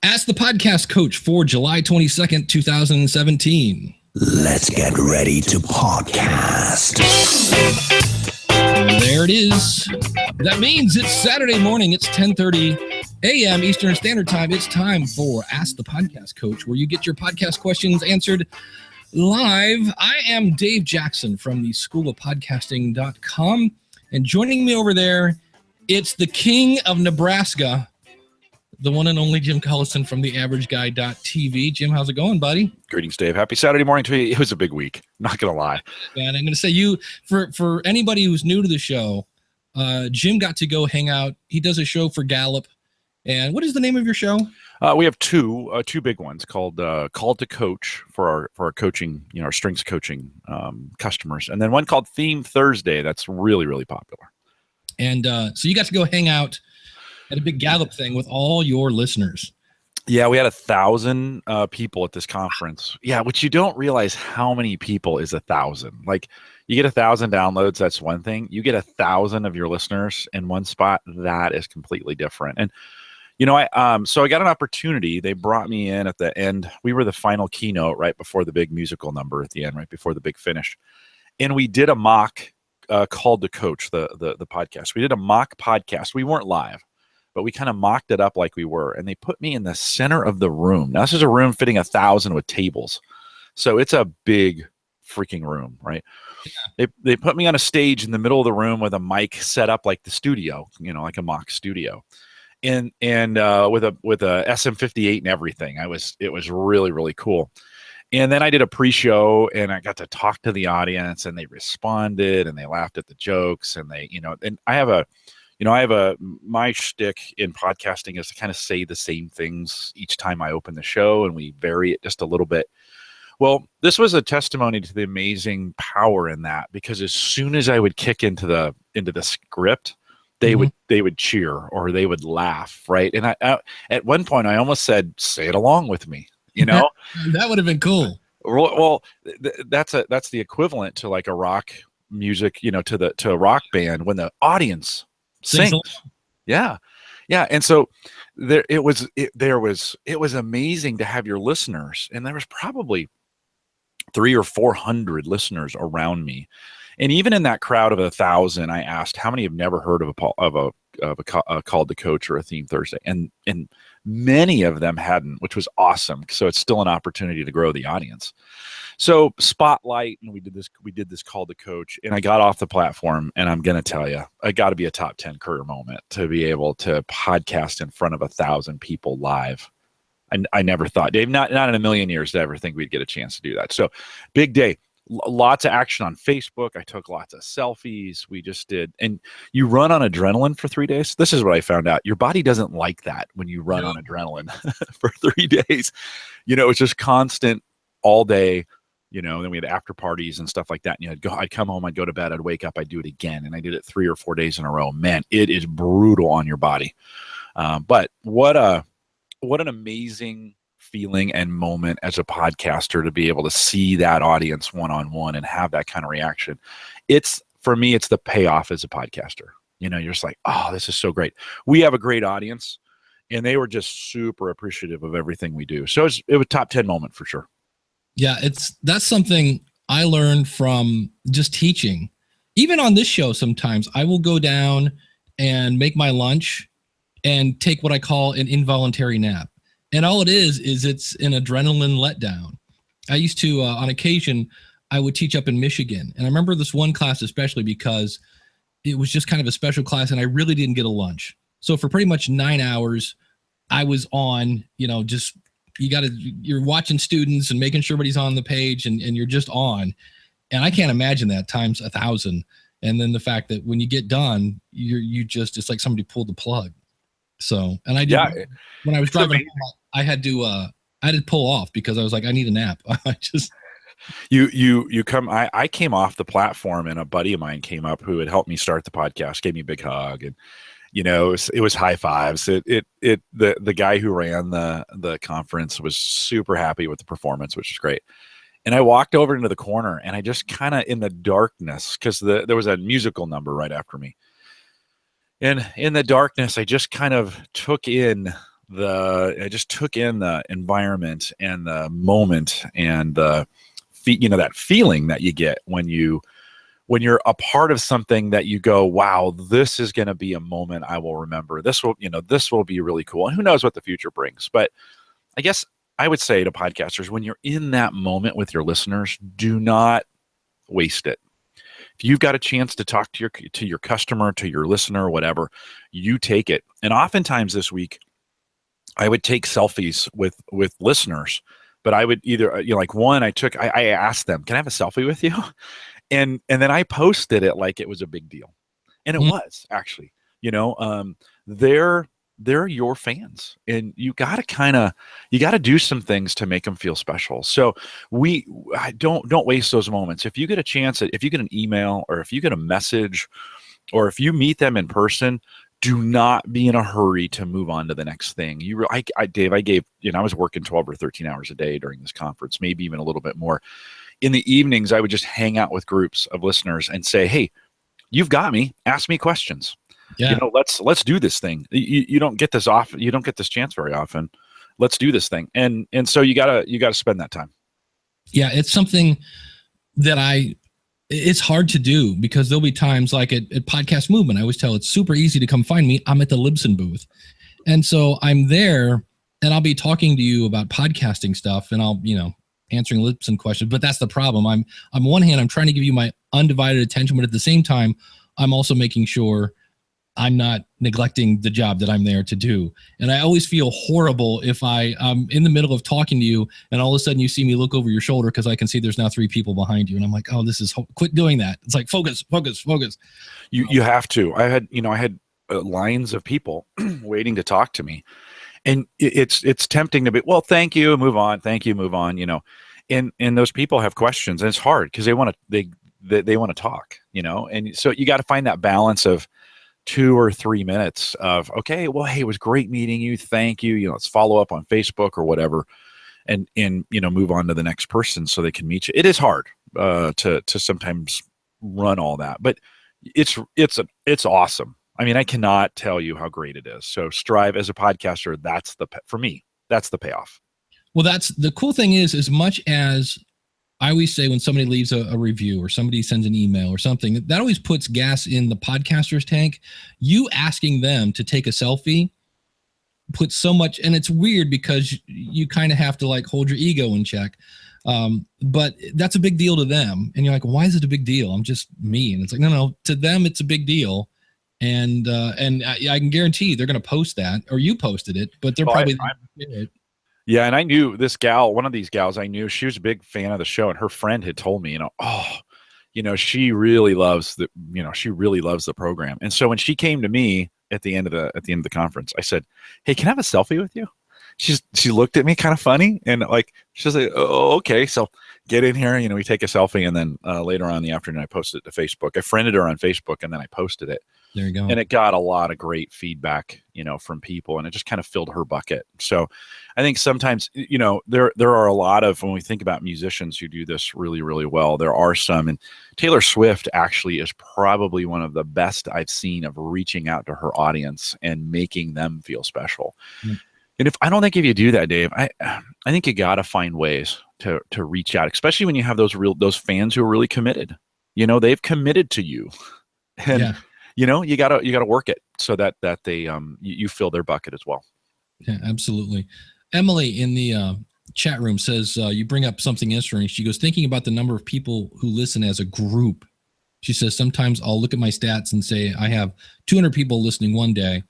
Ask the Podcast Coach for July 22nd, 2017. Let's get ready to podcast. There it is. That means it's Saturday morning. It's 10:30 a.m. Eastern Standard Time. It's time for Ask the Podcast Coach, where you get your podcast questions answered live. I am Dave Jackson from the schoolofpodcasting.com, and joining me over there, it's the king of Nebraska, the one and only Jim Collison from theaverageguy.tv. Jim, how's it going, buddy? Greetings, Dave. Happy Saturday morning to you. It was a big week. Not going to lie. And I'm going to say for anybody who's new to the show, Jim got to go hang out. He does a show for Gallup. And what is the name of your show? We have two big ones called Called to Coach for our coaching, our strengths coaching customers. And then one called Theme Thursday. That's really, really popular. And so you got to go hang out at a big Gallup thing with all your listeners. Yeah, we had 1,000 people at this conference. Yeah, which you don't realize how many people is 1,000. Like, you get 1,000 downloads, that's one thing. You get 1,000 of your listeners in one spot, that is completely different. And so I got an opportunity. They brought me in at the end. We were the final keynote right before the big musical number at the end, right before the big finish, and we did a mock Called to Coach, the podcast. We did a mock podcast. We weren't live, but we kind of mocked it up like we were, and they put me in the center of the room. Now, this is a room fitting 1,000 with tables, so it's a big freaking room, right? Yeah. They put me on a stage in the middle of the room with a mic set up like the studio, like a mock studio, and with a SM58 and everything. It was really, really cool. And then I did a pre-show, and I got to talk to the audience, and they responded, and they laughed at the jokes, and and I have my shtick in podcasting is to kind of say the same things each time I open the show, and we vary it just a little bit. Well, this was a testimony to the amazing power in that, because as soon as I would kick into the script, they would cheer or they would laugh, right? And I at one point I almost said, "Say it along with me," That would have been cool. Well, that's the equivalent to like a rock music, to a rock band when the audience sings. Yeah. And so it was amazing to have your listeners, and there was probably 300 or 400 listeners around me. And even in that crowd of 1,000, I asked how many have never heard of a Called to Coach or a Theme Thursday, and many of them hadn't, which was awesome. So it's still an opportunity to grow the audience. So spotlight, and we did this Called to Coach, and I got off the platform, and I'm going to tell you, I got to be a top 10 career moment to be able to podcast in front of 1,000 people live. I never thought, Dave, not in a million years to ever think we'd get a chance to do that. So big day. Lots of action on Facebook. I took lots of selfies. We just did. And you run on adrenaline for 3 days. This is what I found out. Your body doesn't like that when you run on adrenaline for 3 days. It's just constant all day. Then we had after parties and stuff like that. And I'd come home, I'd go to bed, I'd wake up, I'd do it again. And I did it 3 or 4 days in a row. Man, it is brutal on your body. But what an amazing feeling and moment as a podcaster to be able to see that audience one-on-one and have that kind of reaction. For me, it's the payoff as a podcaster. You're just like, oh, this is so great. We have a great audience, and they were just super appreciative of everything we do. So it was top 10 moment for sure. Yeah, that's something I learned from just teaching. Even on this show, sometimes I will go down and make my lunch and take what I call an involuntary nap. And all it is it's an adrenaline letdown. I used to, on occasion, I would teach up in Michigan. And I remember this one class especially because it was just kind of a special class, and I really didn't get a lunch. So for pretty much 9 hours, I was on, you're watching students and making sure everybody's on the page, and you're just on. And I can't imagine that times 1,000. And then the fact that when you get done, it's like somebody pulled the plug. So, and I did, when I was driving home, I had to pull off because I was like, I need a nap. I came off the platform, and a buddy of mine came up who had helped me start the podcast, gave me a big hug, and it was high fives. The guy who ran the conference was super happy with the performance, which is great. And I walked over into the corner, and I just kind of in the darkness, because there was a musical number right after me. And in the darkness, I just kind of took in I just took in the environment and the moment and the that feeling that you get when you're a part of something that you go, wow, this is going to be a moment I will remember. This will be really cool. And who knows what the future brings. But I guess I would say to podcasters, when you're in that moment with your listeners, do not waste it. If you've got a chance to talk to your customer, to your listener, whatever, you take it. And oftentimes this week, I would take selfies with listeners, but I would either, like one I asked them, can I have a selfie with you? And then I posted it like it was a big deal. And it was actually, they're your fans, and you got to do some things to make them feel special. So don't waste those moments. If you get a chance, if you get an email or if you get a message or if you meet them in person, do not be in a hurry to move on to the next thing. Dave, I was working 12 or 13 hours a day during this conference, maybe even a little bit more. In the evenings, I would just hang out with groups of listeners and say, hey, you've got me, ask me questions. Yeah. Let's do this thing. You don't get this often. You don't get this chance very often. Let's do this thing. And so you gotta spend that time. Yeah. It's something that it's hard to do because there'll be times like at Podcast Movement, I always tell it's super easy to come find me. I'm at the Libsyn booth. And so I'm there and I'll be talking to you about podcasting stuff and I'll, answering Libsyn questions, but that's the problem. On one hand, I'm trying to give you my undivided attention, but at the same time, I'm also making sure I'm not neglecting the job that I'm there to do. And I always feel horrible if I'm in the middle of talking to you and all of a sudden you see me look over your shoulder because I can see there's now 3 people behind you. And I'm like, oh, quit doing that. It's like, focus. You have to. I had lines of people waiting to talk to me. And it's tempting to be, well, thank you, move on. Thank you, move on. And those people have questions, and it's hard because they want to talk. And so you got to find that balance of 2 or 3 minutes of, okay, well, hey, it was great meeting you. Thank you. Let's follow up on Facebook or whatever, and move on to the next person so they can meet you. It is hard to sometimes run all that, but it's awesome. I mean, I cannot tell you how great it is. So Strive as a podcaster, for me, that's the payoff. Well, that's the cool thing is, as much as I always say when somebody leaves a review or somebody sends an email or something, that always puts gas in the podcaster's tank. You asking them to take a selfie puts so much, and it's weird because you kind of have to like hold your ego in check. But that's a big deal to them. And you're like, why is it a big deal? I'm just me. And it's like, no, to them, it's a big deal. And I can guarantee you they're going to post that, or you posted it, but they're probably. Yeah. And I knew this gal, one of these gals I knew, she was a big fan of the show, and her friend had told me, she really loves the program. And so when she came to me at the end of the conference, I said, hey, can I have a selfie with you? She looked at me kind of funny and like, she's like, oh, okay. So get in here, we take a selfie. And then later on in the afternoon, I posted it to Facebook. I friended her on Facebook and then I posted it. There you go. And it got a lot of great feedback, from people, and it just kind of filled her bucket. So I think sometimes, there are a lot of, when we think about musicians who do this really, really well, there are some, and Taylor Swift actually is probably one of the best I've seen of reaching out to her audience and making them feel special. Mm. And I don't think if you do that, Dave, I think you got to find ways to reach out, especially when you have those fans who are really committed. They've committed to you, and you gotta work it so that they you fill their bucket as well. Yeah, absolutely. Emily in the chat room says you bring up something interesting. She goes, thinking about the number of people who listen as a group. She says sometimes I'll look at my stats and say I have 200 people listening one day.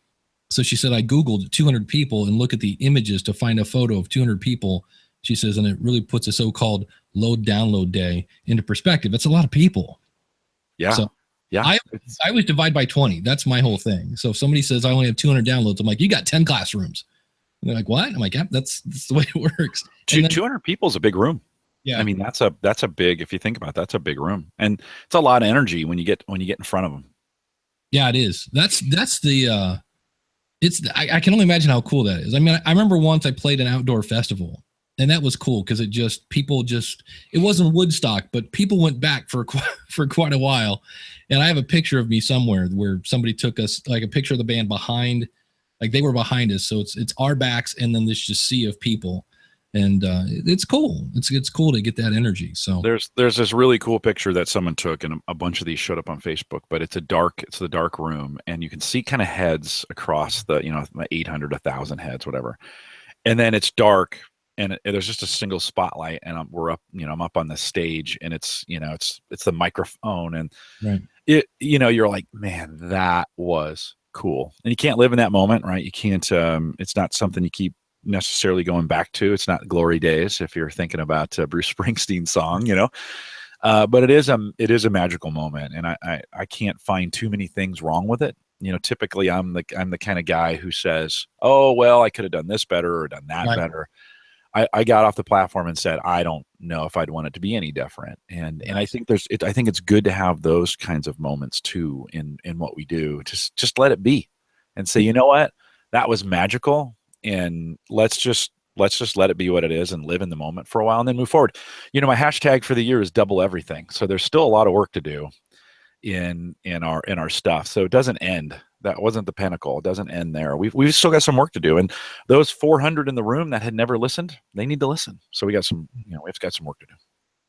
So she said, I Googled 200 people and look at the images to find a photo of 200 people. She says, and it really puts a so-called load download day into perspective. That's a lot of people. Yeah. So yeah. I always divide by 20. That's my whole thing. So if somebody says I only have 200 downloads, I'm like, you got 10 classrooms. And they're like, what? I'm like, yeah, that's the way it works. 200 people is a big room. Yeah. I mean, that's a big, if you think about it, that's a big room. And it's a lot of energy when you get in front of them. Yeah, it is. That's the, I can only imagine how cool that is. I mean, I remember once I played an outdoor festival, and that was cool because it wasn't Woodstock, but people went back for quite a while. And I have a picture of me somewhere where somebody took us like a picture of the band behind Like they were behind us. So it's our backs and then this just sea of people. And it's cool. It's cool to get that energy. So there's this really cool picture that someone took, and a bunch of these showed up on Facebook. But it's the dark room, and you can see kind of heads across the 800, 1,000 heads, whatever. And then it's dark, and there's just a single spotlight, and I'm up on the stage, and it's the microphone, and right. You're like, man, that was cool. And you can't live in that moment, right? You can't. It's not something you keep necessarily going back to. It's not glory days if you're thinking about Bruce Springsteen's song, but it is a magical moment, and I can't find too many things wrong with it. Typically I'm the kind of guy who says, oh well, I could have done this better or done that better. I got off the platform and said, I don't know if I'd want it to be any different. And I think I think it's good to have those kinds of moments too in what we do. Just let it be and say, you know what, that was magical. And let's just let it be what it is and live in the moment for a while and then move forward. My hashtag for the year is double everything. So there's still a lot of work to do in our stuff. So it doesn't end. That wasn't the pinnacle. It doesn't end there. We've still got some work to do. And those 400 in the room that had never listened, they need to listen. So we've got some work to do.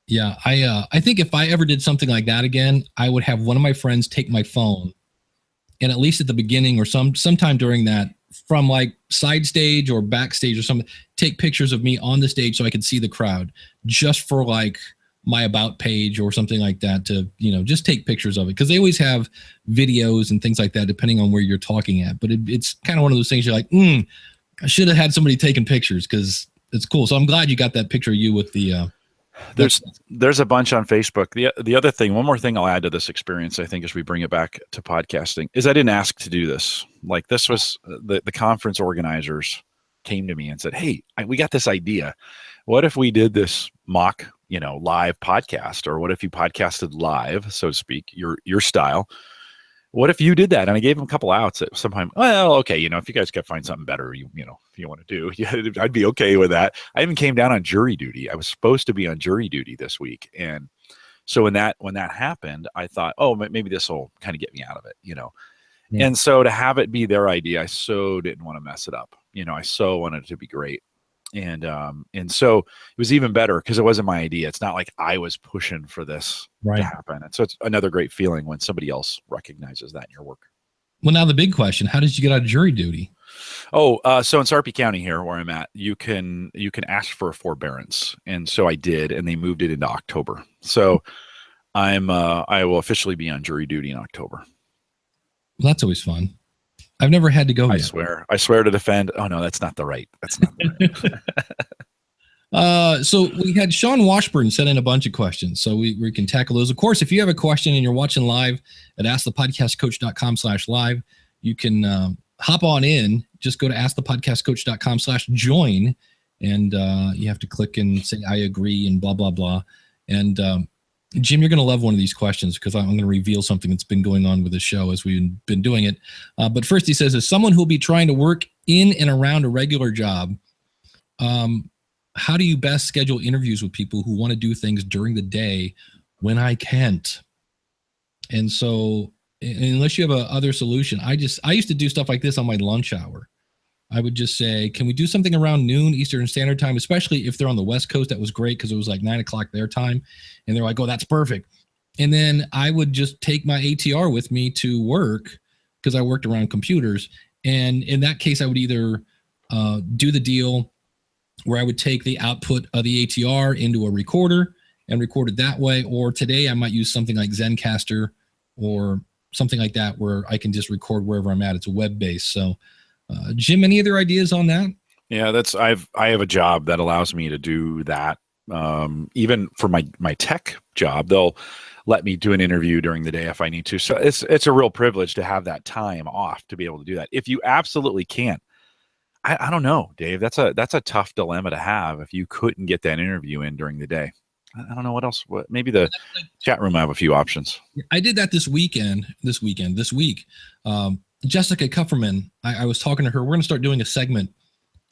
Yeah. I think if I ever did something like that again, I would have one of my friends take my phone, and at least at the beginning or sometime during that, from like side stage or backstage or something, take pictures of me on the stage so I could see the crowd, just for like my about page or something like that, to just take pictures of it, because they always have videos and things like that depending on where you're talking at. But it's kind of one of those things you're like, I should have had somebody taking pictures, because it's cool. So I'm glad you got that picture of you with the there's a bunch on Facebook. The other thing, one more thing I'll add to this experience, I think, as we bring it back to podcasting, is I didn't ask to do this. Like, this was the conference organizers came to me and said, hey, we got this idea. What if we did this mock, live podcast? Or what if you podcasted live, so to speak, your style? What if you did that? And I gave them a couple outs at some time. Well, okay, if you guys could find something better, if you want to do, I'd be okay with that. I even came down on jury duty. I was supposed to be on jury duty this week. And so when that happened, I thought, oh, maybe this will kind of get me out of it, Yeah. And so to have it be their idea, I so didn't want to mess it up. I so wanted it to be great. And so it was even better because it wasn't my idea. It's not like I was pushing for this to happen. And so it's another great feeling when somebody else recognizes that in your work. Well, now the big question, how did you get out of jury duty? So in Sarpy County here where I'm at, you can ask for a forbearance. And so I did, and they moved it into October. So I will officially be on jury duty in October. Well, that's always fun. I've never had to go. I swear to defend. Oh no, that's not the right. So we had Sean Washburn send in a bunch of questions, so we can tackle those. Of course, if you have a question and you're watching live at askthepodcastcoach.com/live, you can hop on in. Just go to askthepodcastcoach.com/join, and you have to click and say I agree and blah blah blah. And Jim, you're going to love one of these questions, because I'm going to reveal something that's been going on with the show as we've been doing it. But first, he says, as someone who'll be trying to work in and around a regular job, how do you best schedule interviews with people who want to do things during the day when I can't? And so, unless you have a other solution, I used to do stuff like this on my lunch hour. I would just say, can we do something around noon Eastern Standard Time, especially if they're on the West Coast? That was great because it was like 9 o'clock their time. And they're like, oh, that's perfect. And then I would just take my ATR with me to work, because I worked around computers. And in that case, I would either do the deal where I would take the output of the ATR into a recorder and record it that way. Or today I might use something like Zencaster or something like that, where I can just record wherever I'm at. It's a web-based. So Jim, any other ideas on that? Yeah, I have a job that allows me to do that. Even for my tech job, they'll let me do an interview during the day if I need to. So it's a real privilege to have that time off to be able to do that. If you absolutely can't, I don't know, Dave, that's a tough dilemma to have if you couldn't get that interview in during the day. I don't know what else. Maybe the chat room will have a few options. I did that this week. Jessica Kupferman, I was talking to her. We're going to start doing a segment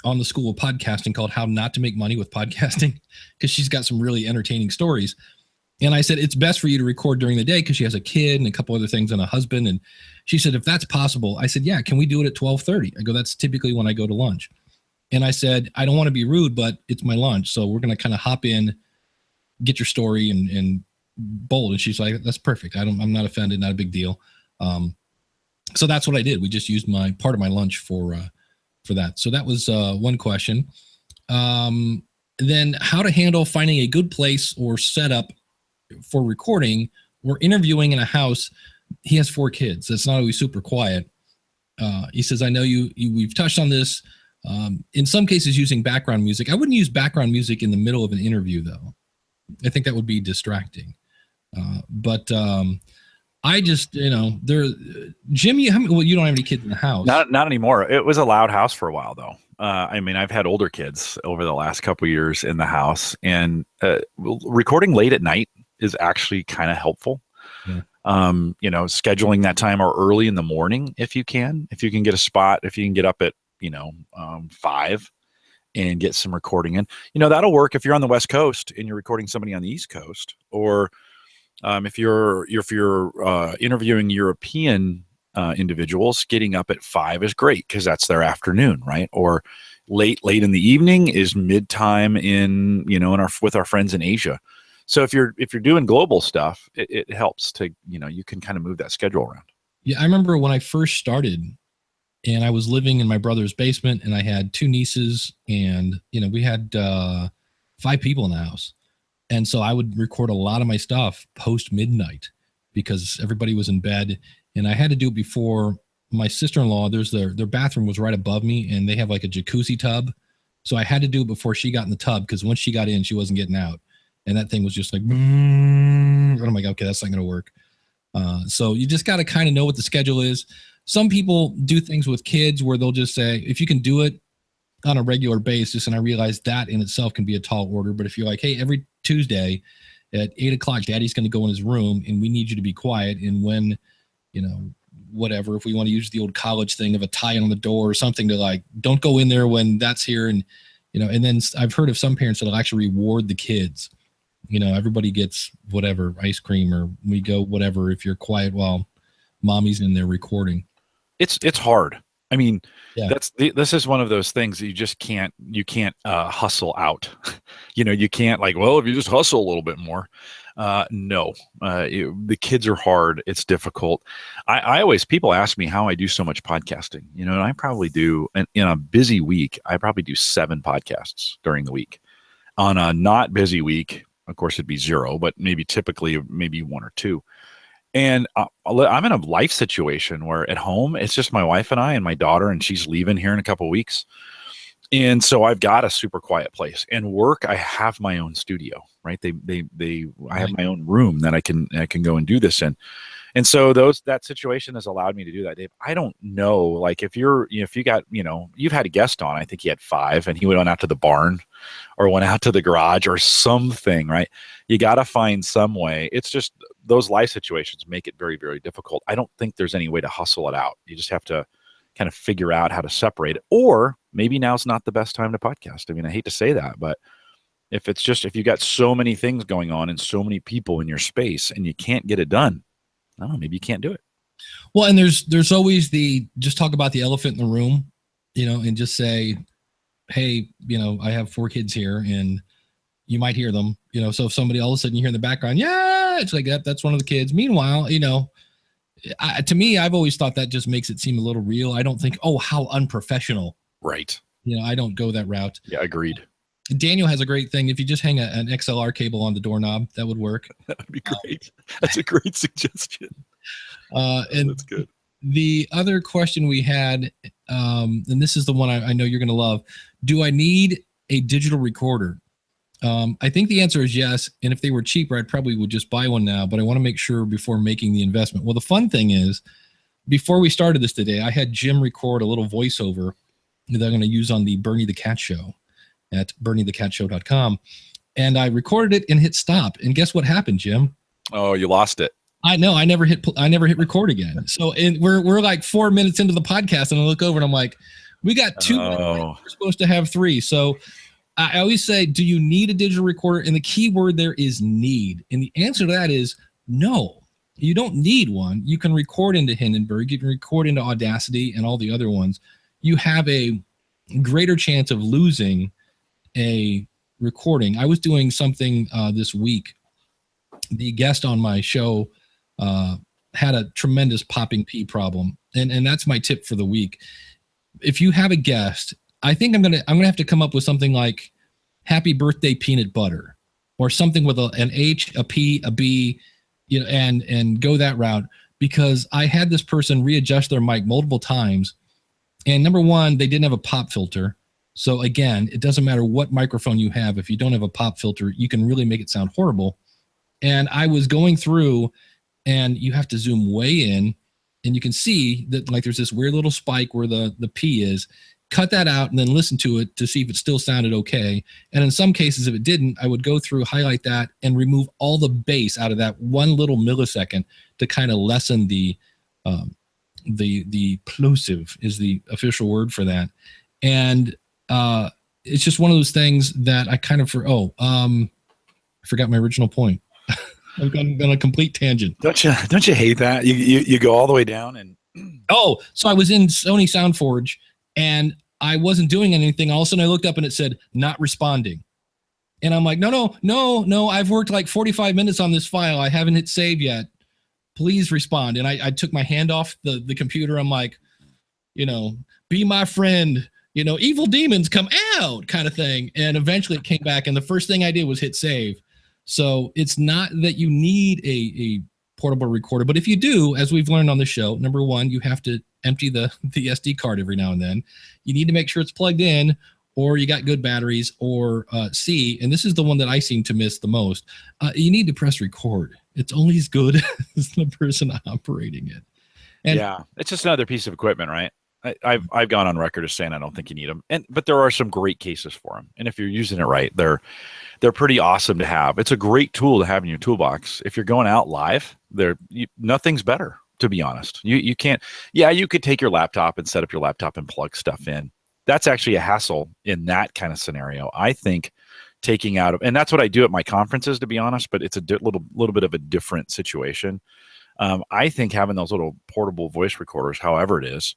on the School of Podcasting called How Not to Make Money with Podcasting, because she's got some really entertaining stories. And I said, it's best for you to record during the day because she has a kid and a couple other things and a husband. And she said, if that's possible, I said, yeah, can we do it at 12:30? I go, that's typically when I go to lunch. And I said, I don't want to be rude, but it's my lunch. So we're going to kind of hop in, get your story and bold. And she's like, that's perfect. I'm not offended. Not a big deal. So that's what I did. We just used my part of my lunch for that. So that was one question. Then how to handle finding a good place or setup for recording or interviewing in a house. He has 4 kids. That's not always super quiet. He says, I know we've touched on this. In some cases using background music. I wouldn't use background music in the middle of an interview though. I think that would be distracting. But I just, Jim, you don't have any kids in the house. Not anymore. It was a loud house for a while though. I mean, I've had older kids over the last couple of years in the house, and recording late at night is actually kind of helpful. Yeah. Scheduling that time or early in the morning if you can get a spot, if you can get up at 5 and get some recording in, that'll work if you're on the West Coast and you're recording somebody on the East Coast, or if you're interviewing European individuals, getting up at 5 is great because that's their afternoon, right? Or late in the evening is mid time in with our friends in Asia. So if you're doing global stuff, it helps to you can kind of move that schedule around. Yeah, I remember when I first started, and I was living in my brother's basement, and I had 2 nieces, and we had 5 people in the house, and so I would record a lot of my stuff post midnight because everybody was in bed, and I had to do it before my sister-in-law. Their bathroom was right above me, and they have like a jacuzzi tub, so I had to do it before she got in the tub because once she got in, she wasn't getting out, and that thing was just like, and I'm like, okay, that's not going to work. So you just got to kind of know what the schedule is. Some people do things with kids where they'll just say, if you can do it on a regular basis, and I realize that in itself can be a tall order, but if you're like, hey, every Tuesday at 8:00, Daddy's going to go in his room and we need you to be quiet. And when, whatever, if we want to use the old college thing of a tie on the door or something to like, don't go in there when that's here. And, and then I've heard of some parents that'll actually reward the kids. Everybody gets whatever, ice cream, or we go whatever if you're quiet while mommy's in there recording. It's hard. I mean, yeah. This is one of those things that you can't hustle out. You can't like, well, if you just hustle a little bit more. No, the kids are hard. It's difficult. People ask me how I do so much podcasting, and I probably do in a busy week, I probably do 7 podcasts during the week. On a not busy week, of course, it'd be 0, but typically 1 or 2. And I'm in a life situation where at home, it's just my wife and I and my daughter, and she's leaving here in a couple of weeks. And so I've got a super quiet place. And work, I have my own studio, right? I have my own room that I can go and do this in. And so that situation has allowed me to do that, Dave. I don't know, like if you got, you've had a guest on, I think he had 5 and he went out to the barn or went out to the garage or something, right? You got to find some way. It's just those life situations make it very, very difficult. I don't think there's any way to hustle it out. You just have to kind of figure out how to separate it, or maybe now's not the best time to podcast. I mean, I hate to say that, but if you got so many things going on and so many people in your space and you can't get it done, I don't know, maybe you can't do it. Well, and there's always just talk about the elephant in the room, and just say, hey, I have 4 kids here, and you might hear them, so if somebody all of a sudden you hear in the background, yeah, it's like that's one of the kids. Meanwhile, to me, I've always thought that just makes it seem a little real. I don't think, oh, how unprofessional. Right. I don't go that route. Yeah, agreed. Daniel has a great thing. If you just hang an XLR cable on the doorknob, that would work. That would be great. That's a great suggestion. And that's good. The other question we had, and this is the one I know you're going to love. Do I need a digital recorder? I think the answer is yes. And if they were cheaper, I probably would just buy one now, but I want to make sure before making the investment. Well, the fun thing is, before we started this today, I had Jim record a little voiceover that I'm going to use on the Bernie the Cat Show at BernieTheCatShow.com. And I recorded it and hit stop. And guess what happened, Jim? Oh, you lost it. I know. I never hit record again. So we're like 4 minutes into the podcast, and I look over and I'm like, we got 2 minutes. We're supposed to have 3. So I always say, do you need a digital recorder? And the key word there is need. And the answer to that is no. You don't need one. You can record into Hindenburg. You can record into Audacity and all the other ones. You have a greater chance of losing a recording. I was doing something this week. The guest on my show had a tremendous popping P problem. And that's my tip for the week. If you have a guest, I think I'm gonna have to come up with something like "Happy Birthday Peanut Butter" or something with an H, a P, a B, and go that route, because I had this person readjust their mic multiple times, and number one, they didn't have a pop filter. So again, it doesn't matter what microphone you have. If you don't have a pop filter, you can really make it sound horrible. And I was going through, and you have to zoom way in, and you can see that like there's this weird little spike where the P is. Cut that out and then listen to it to see if it still sounded okay. And in some cases, if it didn't, I would go through, highlight that, and remove all the bass out of that one little millisecond to kind of lessen the plosive is the official word for that. And it's just one of those things that I kind of I forgot my original point. I've gone on a complete tangent. Don't you hate that? You go all the way down and so I was in Sony SoundForge and I wasn't doing anything. All of a sudden I looked up and it said not responding. And I'm like, no, I've worked like 45 minutes on this file. I haven't hit save yet. Please respond. And I took my hand off the computer. I'm like, be my friend, evil demons come out kind of thing. And eventually it came back. And the first thing I did was hit save. So it's not that you need a portable recorder, but if you do, as we've learned on the show, number one, you have to empty the SD card every now and then. You need to make sure it's plugged in, or you got good batteries, or C, and this is the one that I seem to miss the most, you need to press record. It's only as good as the person operating it. And yeah, it's just another piece of equipment, right? I've gone on record as saying I don't think you need them, but there are some great cases for them, and if you're using it right, they're pretty awesome to have. It's a great tool to have in your toolbox. If you're going out live, nothing's better, to be honest. You can't. Yeah, you could take your laptop and set up your laptop and plug stuff in. That's actually a hassle in that kind of scenario. I think taking out of, and that's what I do at my conferences, to be honest. But it's a little bit of a different situation. I think having those little portable voice recorders, however it is,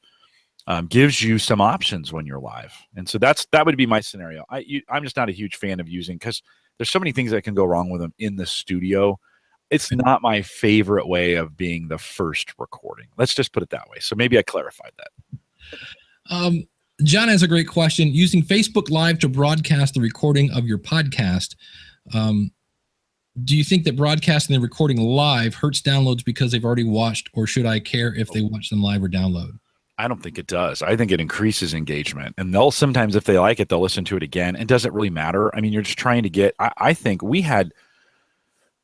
gives you some options when you're live. And so that would be my scenario. I'm just not a huge fan of using, because there's so many things that can go wrong with them in the studio. It's not my favorite way of being the first recording. Let's just put it that way. So maybe I clarified that. John has a great question. Using Facebook Live to broadcast the recording of your podcast, do you think that broadcasting the recording live hurts downloads because they've already watched, or should I care if they watch them live or download? I don't think it does. I think it increases engagement, and they'll sometimes, if they like it, they'll listen to it again. It doesn't really matter. I mean, you're just trying to get, I think we had,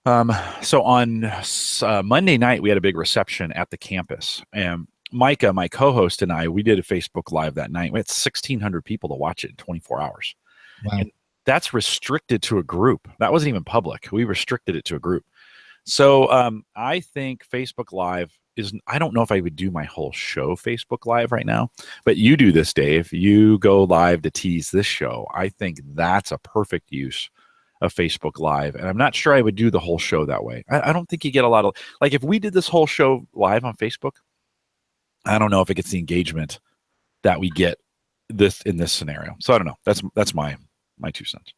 so on Monday night, we had a big reception at the campus, and Micah, my co-host, and we did a Facebook Live that night. We had 1,600 people to watch it in 24 hours. Wow. And that's restricted to a group. That wasn't even public. We restricted it to a group. So I think Facebook Live I don't know if I would do my whole show Facebook Live right now, but you do this, Dave. You go live to tease this show. I think that's a perfect use of Facebook Live. And I'm not sure I would do the whole show that way. I don't think you get a lot of, like, if we did this whole show live on Facebook, I don't know if it gets the engagement that we get in this scenario. So I don't know. That's my 2 cents.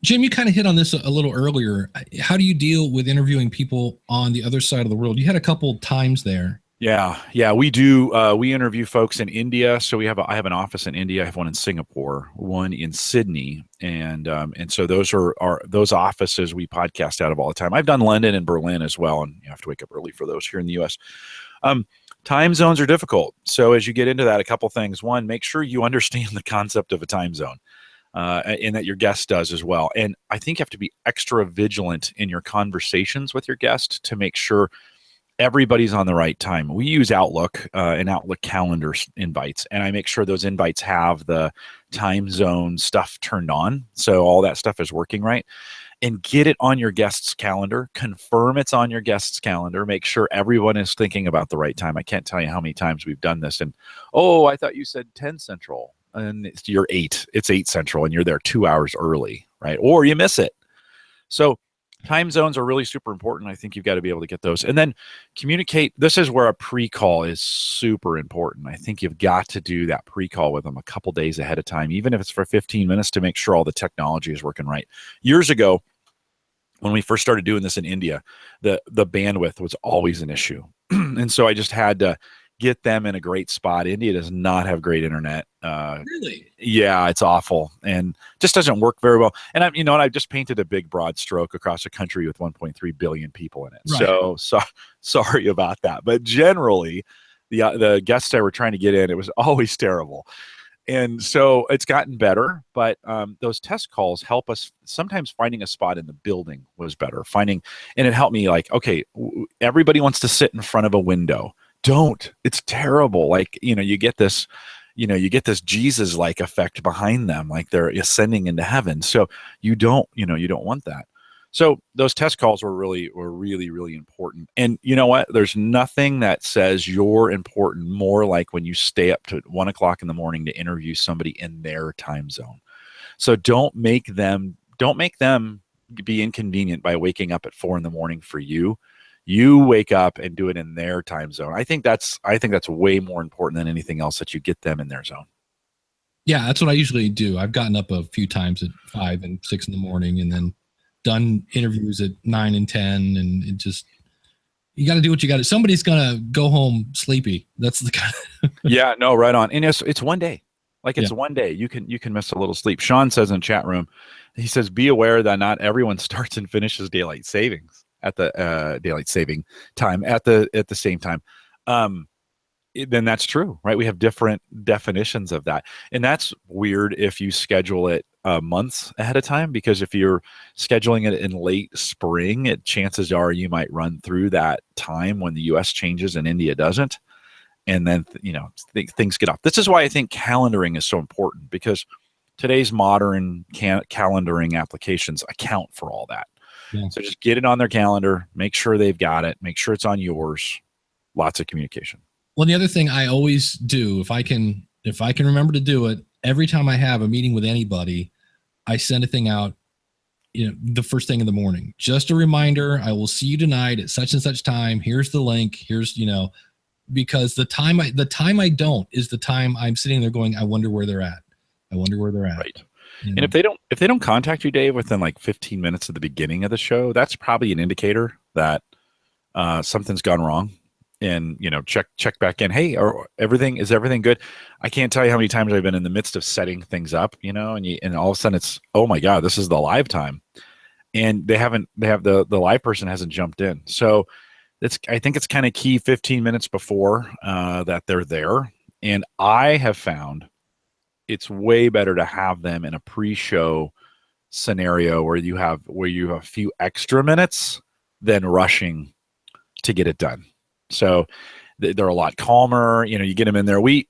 Jim, you kind of hit on this a little earlier. How do you deal with interviewing people on the other side of the world? You had a couple times there. Yeah, we do. We interview folks in India. So I have an office in India. I have one in Singapore, one in Sydney, and so those are those offices we podcast out of all the time. I've done London and Berlin as well, and you have to wake up early for those here in the U.S. Time zones are difficult. So as you get into that, a couple things. One, make sure you understand the concept of a time zone. And that your guest does as well. And I think you have to be extra vigilant in your conversations with your guest to make sure everybody's on the right time. We use Outlook and Outlook calendar invites, and I make sure those invites have the time zone stuff turned on. So all that stuff is working right. And get it on your guest's calendar. Confirm it's on your guest's calendar. Make sure everyone is thinking about the right time. I can't tell you how many times we've done this. And, I thought you said 10 Central. and you're 8. It's 8 Central, and you're there 2 hours early, right? Or you miss it. So time zones are really super important. I think you've got to be able to get those. And then communicate. This is where a pre-call is super important. I think you've got to do that pre-call with them a couple days ahead of time, even if it's for 15 minutes, to make sure all the technology is working right. Years ago, when we first started doing this in India, the bandwidth was always an issue. And so I just had to get them in a great spot. India does not have great internet. Really? Yeah, it's awful and just doesn't work very well. And I just painted a big broad stroke across a country with 1.3 billion people in it. Right. So sorry about that. But generally, the guests that were trying to get in, it was always terrible. And so it's gotten better, but those test calls help us. Sometimes finding a spot in the building was better. And it helped me, like, okay, everybody wants to sit in front of a window. Don't. It's terrible. Like, you get this Jesus-like effect behind them, like they're ascending into heaven. So you don't want that. So those test calls were really, really important. And you know what? There's nothing that says you're important more like when you stay up to 1 o'clock in the morning to interview somebody in their time zone. So don't make them be inconvenient by waking up at 4 in the morning for you. You wake up and do it in their time zone. I think that's way more important than anything else, that you get them in their zone. Yeah, that's what I usually do. I've gotten up a few times at 5 and 6 in the morning, and then done interviews at 9 and 10, and it just, you got to do what you got to. Somebody's gonna go home sleepy. That's the kind of Yeah, no, right on. And it's one day. Like, it's one day. You can miss a little sleep. Sean says in chat room, he says, be aware that not everyone starts and finishes daylight savings at the daylight saving time at the same time. Then that's true, right? We have different definitions of that. And that's weird if you schedule it months ahead of time, because if you're scheduling it in late spring, chances are you might run through that time when the US changes and India doesn't. And then, things get off. This is why I think calendaring is so important, because today's modern calendaring applications account for all that. Yeah. So just get it on their calendar, make sure they've got it, make sure it's on yours. Lots of communication. Well, the other thing I always do, if I can remember to do it, every time I have a meeting with anybody, I send a thing out, the first thing in the morning. Just a reminder, I will see you tonight at such and such time. Here's the link. Here's, because the time I don't is the time I'm sitting there going, I wonder where they're at. Right. And if they don't contact you, Dave, within like 15 minutes of the beginning of the show, that's probably an indicator that something's gone wrong. And check back in. Hey, is everything good? I can't tell you how many times I've been in the midst of setting things up, and all of a sudden it's, oh my God, this is the live time, and the live person hasn't jumped in. So I think it's kind of key 15 minutes before that they're there. And I have found it's way better to have them in a pre-show scenario where you have a few extra minutes than rushing to get it done. So they're a lot calmer. You get them in there. We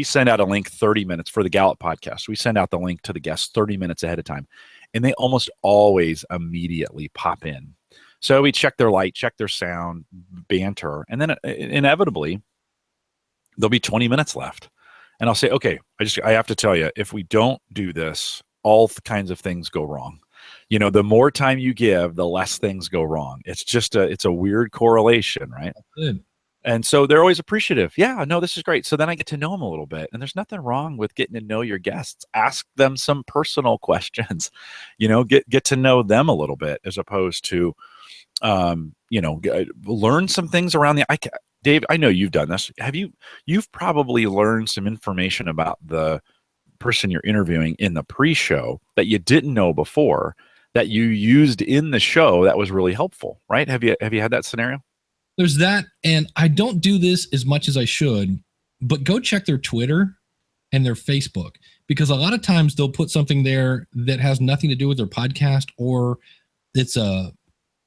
send out a link 30 minutes for the Gallup podcast. We send out the link to the guests 30 minutes ahead of time, and they almost always immediately pop in. So we check their light, check their sound, banter, and then inevitably there'll be 20 minutes left. And I'll say, okay, I have to tell you, if we don't do this, all kinds of things go wrong. The more time you give, the less things go wrong. It's a weird correlation, right? Good. And so they're always appreciative. Yeah, no, this is great. So then I get to know them a little bit, and there's nothing wrong with getting to know your guests. Ask them some personal questions, get to know them a little bit, as opposed to, learn some things around Dave, I know you've done this. You've probably learned some information about the person you're interviewing in the pre-show that you didn't know before, that you used in the show, that was really helpful, right? Have you had that scenario? There's that, and I don't do this as much as I should, but go check their Twitter and their Facebook, because a lot of times they'll put something there that has nothing to do with their podcast, or it's a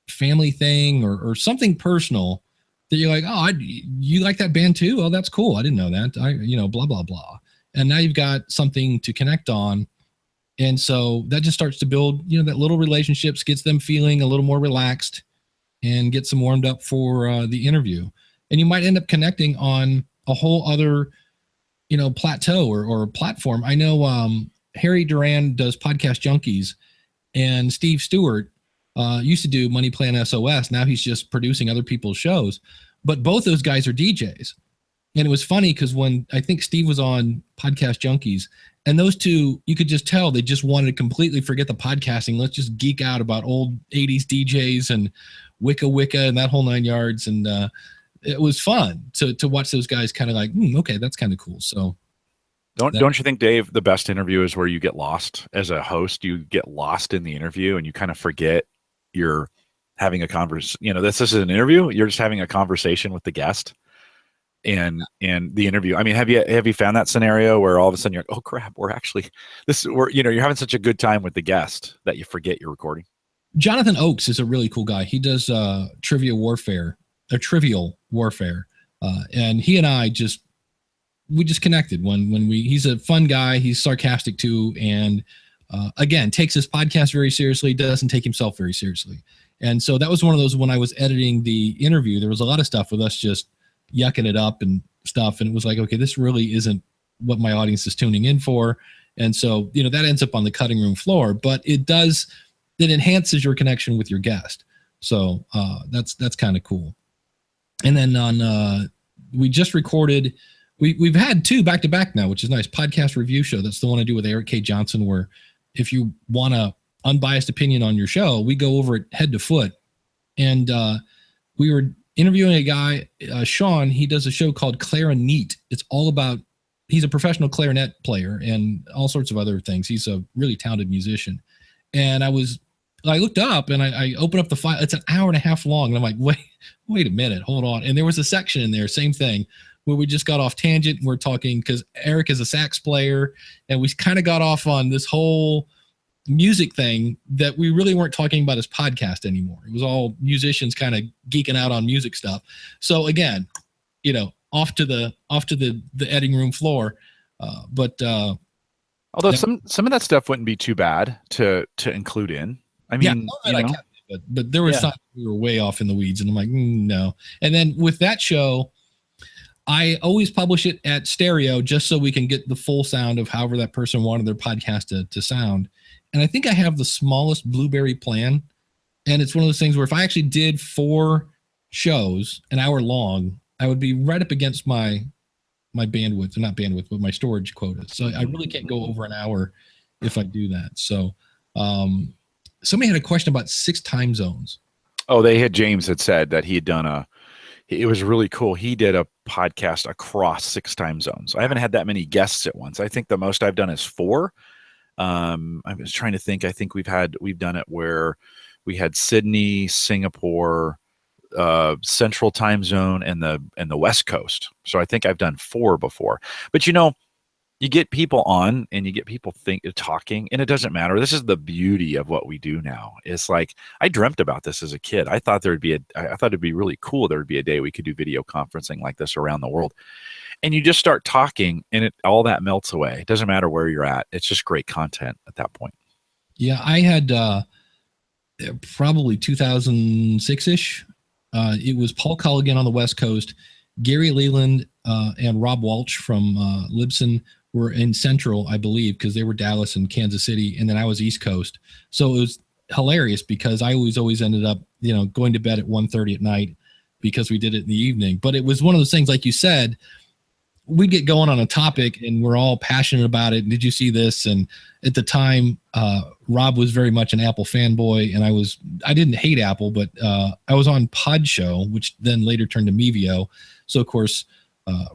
family thing or something personal that you're like, oh, you like that band too? Oh, that's cool. I didn't know that. Blah, blah, blah. And now you've got something to connect on. And so that just starts to build, that little relationships, gets them feeling a little more relaxed and gets them warmed up for the interview. And you might end up connecting on a whole other plateau or platform. I know Harry Duran does Podcast Junkies, and Steve Stewart used to do Money Plan SOS. Now he's just producing other people's shows. But both those guys are DJs. And it was funny because when I think Steve was on Podcast Junkies, and those two, you could just tell they just wanted to completely forget the podcasting. Let's just geek out about old 80s DJs and Wicca and that whole 9 yards. And it was fun to watch those guys kind of like, okay, that's kind of cool. So don't you think, Dave, the best interview is where you get lost as a host? You get lost in the interview and you kind of forget you're having a conversation. This is an interview. You're just having a conversation with the guest. And the interview. I mean, have you found that scenario where all of a sudden you're like, oh crap, you're having such a good time with the guest that you forget you're recording? Jonathan Oakes is a really cool guy. He does trivial warfare, and he and I just connected he's a fun guy. He's sarcastic too, and again, takes his podcast very seriously. Doesn't take himself very seriously, and so that was one of those. When I was editing the interview, there was a lot of stuff with us just yucking it up and stuff, and it was like, okay, this really isn't what my audience is tuning in for. And so that ends up on the cutting room floor, but it enhances your connection with your guest. So that's kind of cool. And then we just recorded, we've had 2 back-to-back now, which is nice. Podcast review show. That's the one I do with Eric K. Johnson, where if you want a unbiased opinion on your show, we go over it head to foot. And we were interviewing a guy, Sean. He does a show called Clarinet. It's all about, he's a professional clarinet player and all sorts of other things. He's a really talented musician. And I looked up and I opened up the file. It's an hour and a half long. And I'm like, wait a minute, hold on. And there was a section in there, same thing, where we just got off tangent. We're talking, because Eric is a sax player, and we kind of got off on this whole music thing that we really weren't talking about as podcast anymore. It was all musicians kind of geeking out on music stuff. So again, off to the editing room floor. Although some of that stuff wouldn't be too bad to include in. I mean, I kept it, but there was something we were way off in the weeds, and I'm like, no. And then with that show, I always publish it at stereo just so we can get the full sound of however that person wanted their podcast to sound. And I think I have the smallest Blueberry plan. And it's one of those things where if I actually did 4 shows an hour long, I would be right up against my bandwidth, or not bandwidth, but my storage quota. So I really can't go over an hour if I do that. So somebody had a question about 6 time zones. Oh, James had said that he had done it was really cool. He did a podcast across 6 time zones. I haven't had that many guests at once. I think the most I've done is 4. I was trying to think. I think we've done it where we had Sydney, Singapore, Central Time Zone, and the West Coast. So I think I've done 4 before. But you get people on and you get people talking, and it doesn't matter. This is the beauty of what we do now. It's like, I dreamt about this as a kid. I thought it'd be really cool. There would be a day we could do video conferencing like this around the world. And you just start talking, and all that melts away. It doesn't matter where you're at. It's just great content at that point. Yeah, I had probably 2006-ish. It was Paul Culligan on the West Coast, Gary Leland and Rob Walsh from Libsyn were in Central, I believe, because they were Dallas and Kansas City, and then I was East Coast. So it was hilarious because I always ended up, going to bed at 1:30 at night because we did it in the evening. But it was one of those things, like you said, we get going on a topic and we're all passionate about it. Did you see this? And at the time, Rob was very much an Apple fanboy, and I didn't hate Apple, but I was on Pod Show, which then later turned to Mevio. So of course,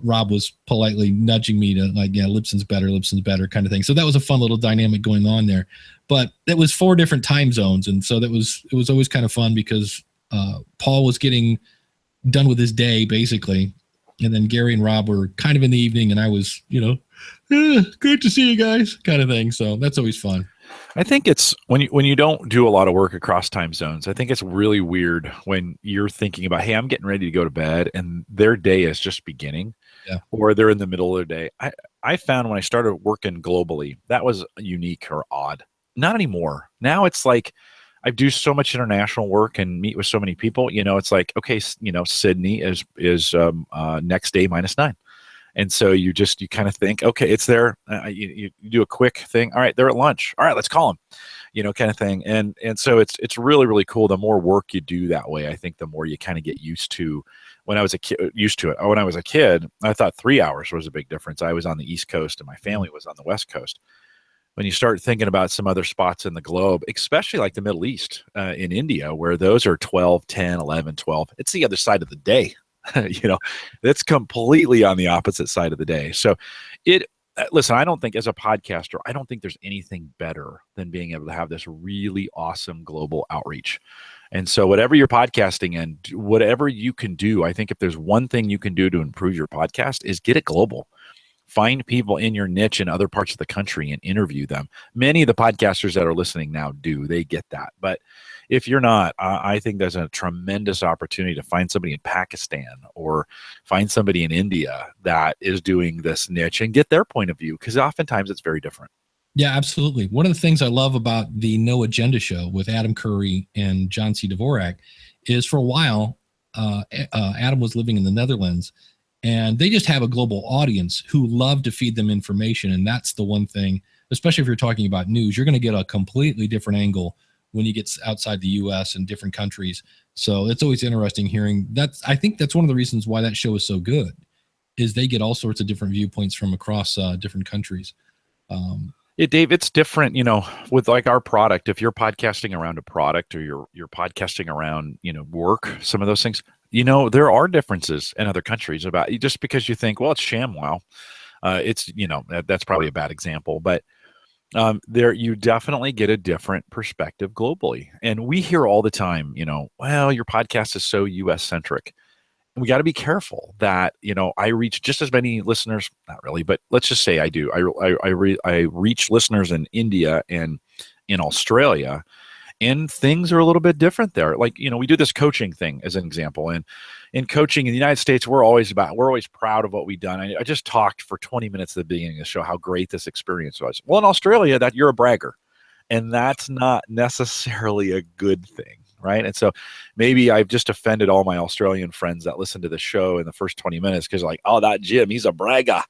Rob was politely nudging me to like, yeah, Libsyn's better kind of thing. So that was a fun little dynamic going on there. But it was 4 different time zones, and so it was always kind of fun because Paul was getting done with his day basically, and then Gary and Rob were kind of in the evening, and I was, good to see you guys kind of thing. So that's always fun. I think it's when you don't do a lot of work across time zones, I think it's really weird when you're thinking about, hey, I'm getting ready to go to bed and their day is just beginning, or they're in the middle of their day. I found when I started working globally, that was unique or odd. Not anymore. Now it's like I do so much international work and meet with so many people. It's like, okay, Sydney is next day -9. And so you kind of think, okay, it's there. You do a quick thing. All right, they're at lunch. All right, let's call them, kind of thing. And so it's really, really cool. The more work you do that way, I think the more you kind of get used to. When I was a kid, When I was a kid, I thought 3 hours was a big difference. I was on the East Coast and my family was on the West Coast. When you start thinking about some other spots in the globe, especially like the Middle East, in India, where those are 12, 10, 11, 12, it's the other side of the day. It's completely on the opposite side of the day. So listen, I don't think as a podcaster, I don't think there's anything better than being able to have this really awesome global outreach. And so whatever you're podcasting and whatever you can do, I think if there's one thing you can do to improve your podcast is get it global. Find people in your niche in other parts of the country and interview them. Many of the podcasters that are listening now they get that. But if you're not, I think there's a tremendous opportunity to find somebody in Pakistan or find somebody in India that is doing this niche and get their point of view, because oftentimes it's very different. Yeah, absolutely. One of the things I love about the No Agenda show with Adam Curry and John C. Dvorak is for a while, Adam was living in the Netherlands, and they just have a global audience who love to feed them information. And that's the one thing, especially if you're talking about news, you're going to get a completely different angle when you get outside the US and different countries. So it's always interesting hearing that. I think that's one of the reasons why that show is so good, is they get all sorts of different viewpoints from across different countries. Yeah, Dave, it's different, with like our product. If you're podcasting around a product or you're podcasting around, work, some of those things, there are differences in other countries about just because you think, well, it's ShamWow. It's, that's probably a bad example, but there you definitely get a different perspective globally. And we hear all the time, well, your podcast is so US centric. We got to be careful that, I reach just as many listeners, not really, but let's just say I do. I reach listeners in India and in Australia, and things are a little bit different there. Like, we do this coaching thing as an example. And in coaching in the United States, we're always proud of what we've done. I just talked for 20 minutes at the beginning to show how great this experience was. Well, in Australia, that you're a bragger, and that's not necessarily a good thing. Right. And so maybe I've just offended all my Australian friends that listen to the show in the first 20 minutes because like, oh, that Jim, he's a bragger,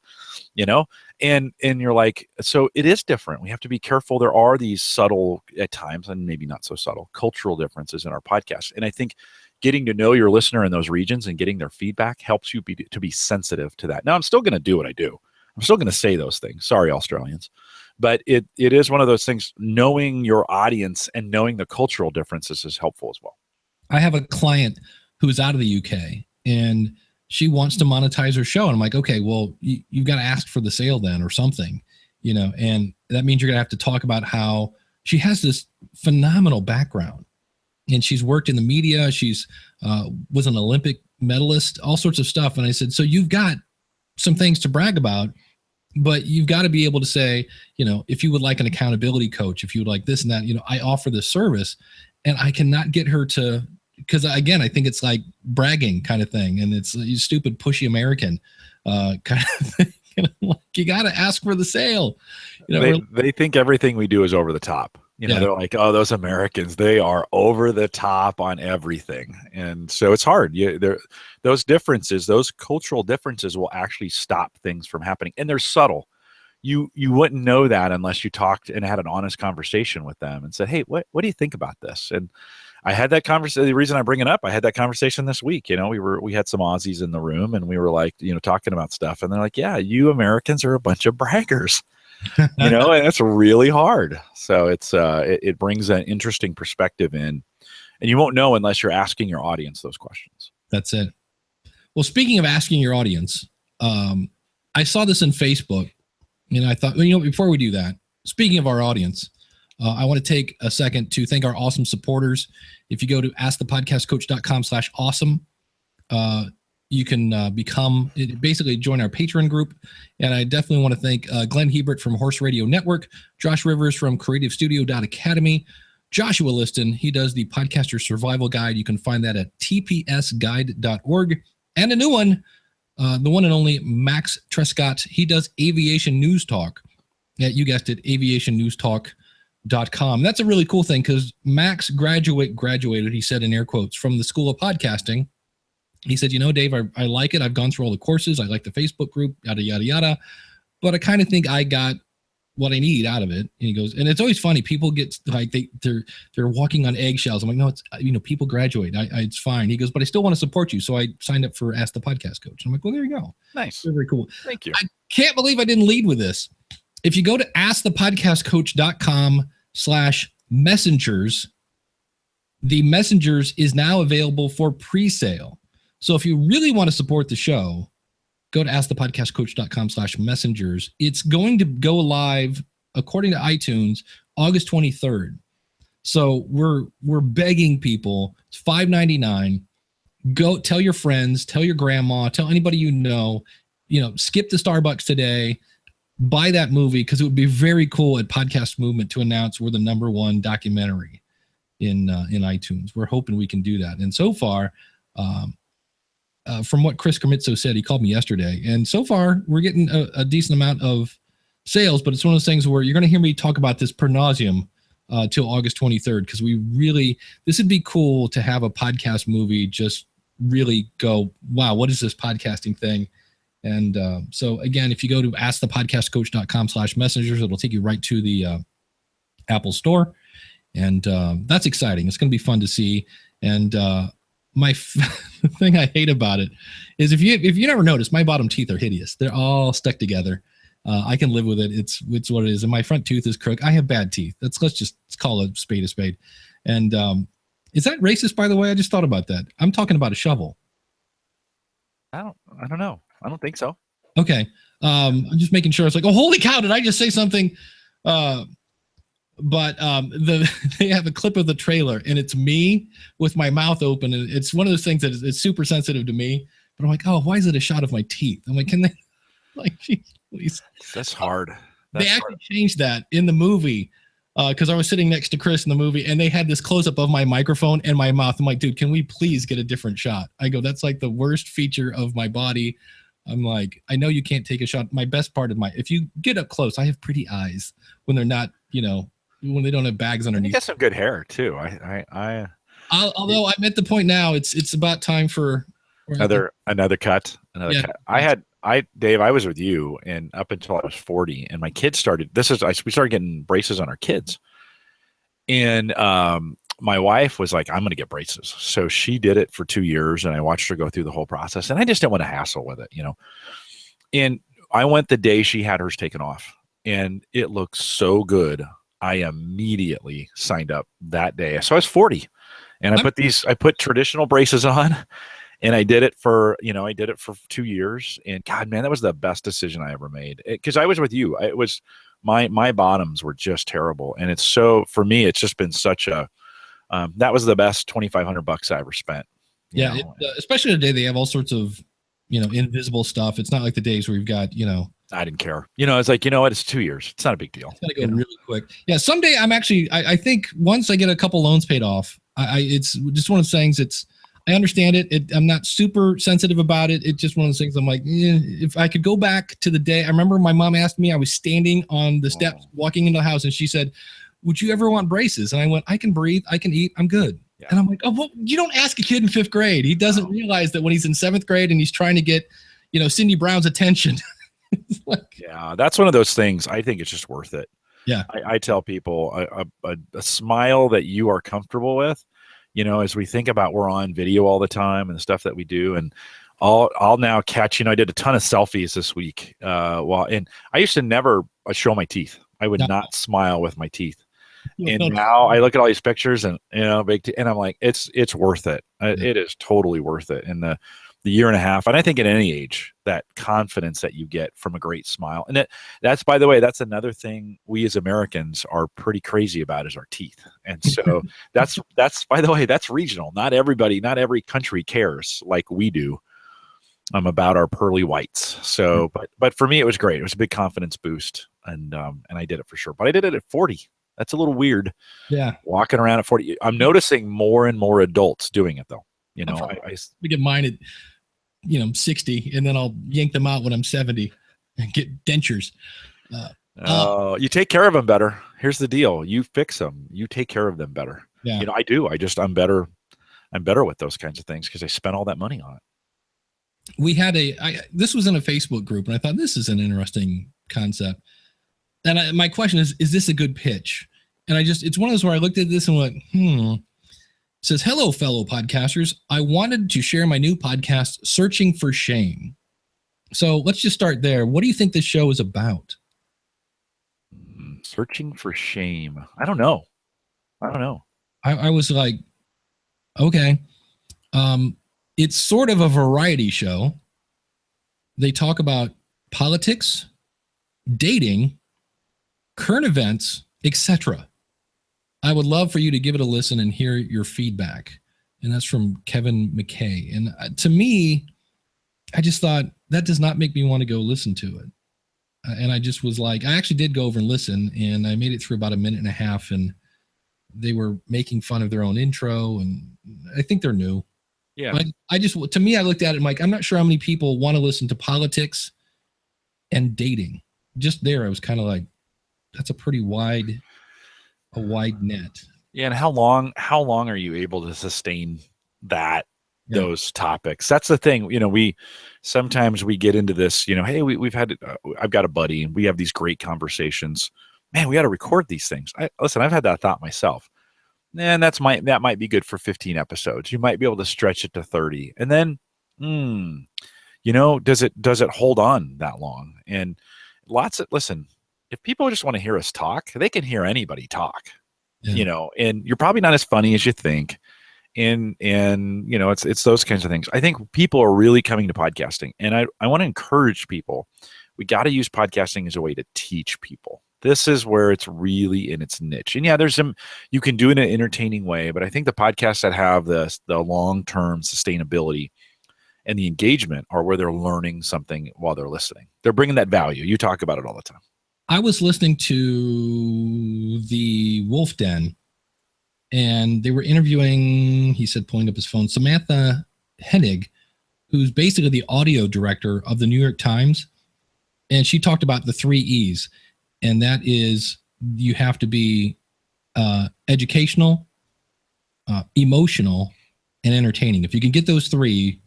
and you're like, so it is different. We have to be careful. There are these subtle at times, and maybe not so subtle, cultural differences in our podcast. And I think getting to know your listener in those regions and getting their feedback helps you to be sensitive to that. Now, I'm still going to do what I do. I'm still going to say those things. Sorry, Australians. But it is one of those things, knowing your audience and knowing the cultural differences is helpful as well. I have a client who's out of the UK and she wants to monetize her show. And I'm like, okay, well, you've got to ask for the sale then or something, and that means you're going to have to talk about how she has this phenomenal background and she's worked in the media. She's was an Olympic medalist, all sorts of stuff. And I said, so you've got some things to brag about, but you've got to be able to say, if you would like an accountability coach, if you would like this and that, I offer this service. And I cannot get her to, because again, I think it's like bragging kind of thing. And it's you stupid, pushy American kind of thing. You got to ask for the sale. They think everything we do is over the top. They're like, oh, those Americans, they are over the top on everything. And so it's hard. Those differences, those cultural differences will actually stop things from happening. And they're subtle. You wouldn't know that unless you talked and had an honest conversation with them and said, hey, what do you think about this? And I had that conversation. The reason I bring it up, I had that conversation this week. We had some Aussies in the room and we were like, talking about stuff. And they're like, yeah, you Americans are a bunch of braggers. And it's really hard. So it brings an interesting perspective in, and you won't know unless you're asking your audience those questions. That's it. Well, speaking of asking your audience, I saw this in Facebook, and I thought, before we do that, speaking of our audience, I want to take a second to thank our awesome supporters. If you go to askthepodcastcoach.com/awesome, you can basically join our Patreon group. And I definitely want to thank Glenn Hebert from Horse Radio Network, Josh Rivers from CreativeStudio.academy, Joshua Liston. He does the Podcaster Survival Guide. You can find that at tpsguide.org. And a new one, the one and only Max Trescott. He does Aviation News Talk. Yeah, you guessed it, aviationnewstalk.com. That's a really cool thing because Max graduated, he said in air quotes, from the School of Podcasting. He said, Dave, I like it. I've gone through all the courses. I like the Facebook group, yada, yada, yada. But I kind of think I got what I need out of it. And he goes, and it's always funny. People get like, they're walking on eggshells. I'm like, no, it's, people graduate. It's fine. He goes, but I still want to support you. So I signed up for Ask the Podcast Coach. I'm like, well, there you go. Nice. Very, very cool. Thank you. I can't believe I didn't lead with this. If you go to askthepodcastcoach.com/messengers, the messengers is now available for pre-sale. So if you really want to support the show, go to askthepodcastcoach.com/messengers. It's going to go live, according to iTunes, August 23rd. So we're begging people. It's $5.99. Go tell your friends, tell your grandma, tell anybody skip the Starbucks today, buy that movie, because it would be very cool at Podcast Movement to announce we're the #1 documentary in iTunes. We're hoping we can do that. And so far, from what Chris Kermitzo said, he called me yesterday, and so far we're getting a decent amount of sales, but it's one of those things where you're going to hear me talk about this per nauseum till August 23rd, because this would be cool to have a podcast movie just really go, wow, what is this podcasting thing? And so again, if you go to askthepodcastcoach.com/messengers, it'll take you right to the Apple store. And that's exciting. It's going to be fun to see. And the thing I hate about it is if you never noticed, my bottom teeth are hideous. They're all stuck together. I can live with it. It's what it is. And my front tooth is crooked. I have bad teeth. Let's just call a spade a spade. And is that racist, by the way? I just thought about that. I'm talking about a shovel. I don't know. I don't think so. Okay. I'm just making sure. It's like, oh, holy cow, did I just say something? But they have a clip of the trailer, and it's me with my mouth open, and it's one of those things that is super sensitive to me. But I'm like, oh, why is it a shot of my teeth? I'm like, can they, like, geez, please? That's hard. They actually changed that in the movie because I was sitting next to Chris in the movie, and they had this close up of my microphone and my mouth. I'm like, dude, can we please get a different shot? I go, that's like the worst feature of my body. I'm like, I know you can't take a shot. My best part of if you get up close, I have pretty eyes when they're not, when they don't have bags underneath. You got some good hair too. Although I'm at the point now, it's about time for another cut. Dave, I was with you, and up until I was 40, and my kids started. We started getting braces on our kids, and my wife was like, "I'm going to get braces." So she did it for 2 years, and I watched her go through the whole process, and I just didn't want to hassle with it, And I went the day she had hers taken off, and it looked so good. I immediately signed up that day. So I was 40, and I put traditional braces on, and I did it for 2 years. And God, man, that was the best decision I ever made. Because I was with you. It was my bottoms were just terrible, and for me, it's just been such a. That was the best $2,500 I ever spent. Yeah, especially today they have all sorts of, invisible stuff. It's not like the days where you've got, I didn't care. It's like, what? It's 2 years. It's not a big deal. It's gonna go really quick. Yeah, someday I think once I get a couple loans paid off, it's just one of the things. I understand it. I'm not super sensitive about it. It's just one of those things. I'm like, if I could go back to the day. I remember my mom asked me. I was standing on the steps walking into the house, and she said, would you ever want braces? And I went, I can breathe, I can eat, I'm good. Yeah. And I'm like, oh, well, you don't ask a kid in 5th grade. He doesn't realize that when he's in 7th grade and he's trying to get, Cindy Brown's attention. Yeah, that's one of those things. I think it's just worth it. Yeah. I tell people a smile that you are comfortable with, as we think about we're on video all the time and the stuff that we do. And I'll now catch, I did a ton of selfies this week. And I used to never show my teeth. I would not smile with my teeth. And now I look at all these pictures and, and I'm like, it's worth it. It is totally worth it. And the year and a half, and I think at any age, that confidence that you get from a great smile. And that's, by the way, that's another thing we as Americans are pretty crazy about is our teeth. And so that's, by the way, that's regional. Not every country cares like we do about our pearly whites. So, but for me, it was great. It was a big confidence boost. And I did it for sure, but I did it at 40. That's a little weird. Yeah. Walking around at 40. I'm noticing more and more adults doing it though. I get mine at, 60, and then I'll yank them out when I'm 70 and get dentures. You take care of them better. Here's the deal. You fix them. You take care of them better. Yeah. I do. I'm better with those kinds of things because I spent all that money on it. this was in a Facebook group, and I thought this is an interesting concept. And my question is this a good pitch? And it's one of those where I looked at this and went, It says, hello, fellow podcasters. I wanted to share my new podcast, Searching for Shame. So let's just start there. What do you think this show is about? Searching for Shame. I don't know. I was like, okay. It's sort of a variety show. They talk about politics, dating, current events, etc. I would love for you to give it a listen and hear your feedback. And that's from Kevin McKay. And to me, I just thought that does not make me want to go listen to it. And I just was like, I actually did go over and listen, and I made it through about a minute and a half, and they were making fun of their own intro, and I think they're new. Yeah. But to me, I looked at it and like, I'm not sure how many people want to listen to politics and dating. Just there, I was kind of like, that's a pretty wide net. Yeah. And how long are you able to sustain that? Yeah. Those topics. That's the thing. We sometimes get into this, hey, we've had, I've got a buddy and we have these great conversations, man, we got to record these things. Listen, I've had that thought myself. And that might be good for 15 episodes. You might be able to stretch it to 30. And then, does it hold on that long? And listen, if people just want to hear us talk, they can hear anybody talk, and you're probably not as funny as you think. And it's those kinds of things. I think people are really coming to podcasting, and I want to encourage people. We got to use podcasting as a way to teach people. This is where it's really in its niche. And yeah, you can do it in an entertaining way, but I think the podcasts that have the long-term sustainability and the engagement are where they're learning something while they're listening. They're bringing that value. You talk about it all the time. I was listening to the Wolf Den, and they were interviewing, he said, pulling up his phone, Samantha Hennig, who's basically the audio director of the New York Times. And she talked about the 3 E's. And that is, you have to be educational, emotional, and entertaining. If you can get those 3,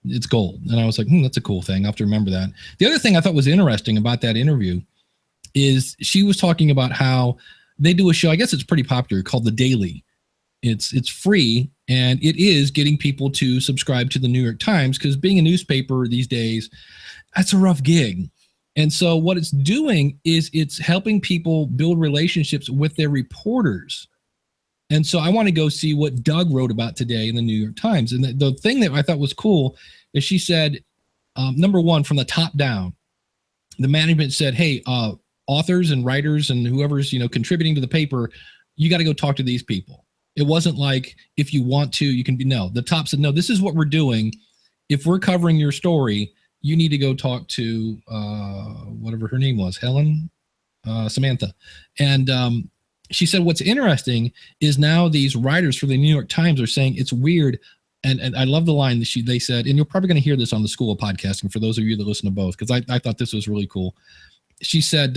it's gold. And I was like, that's a cool thing. I have to remember that. The other thing I thought was interesting about that interview is she was talking about how they do a show, I guess it's pretty popular, called The Daily. It's free, and it is getting people to subscribe to the New York Times, because being a newspaper these days, that's a rough gig. And so what it's doing is it's helping people build relationships with their reporters. And so I want to go see what Doug wrote about today in the New York Times. And the thing that I thought was cool is she said, number one, from the top down, the management said, hey, authors and writers and whoever's, contributing to the paper, you got to go talk to these people. It wasn't like, if you want to, you can be, no, the top said, no, this is what we're doing. If we're covering your story, you need to go talk to whatever her name was, Samantha. And she said, what's interesting is now these writers for the New York Times are saying it's weird. And I love the line that they said, and you're probably going to hear this on the School of Podcasting for those of you that listen to both, because I thought this was really cool. She said,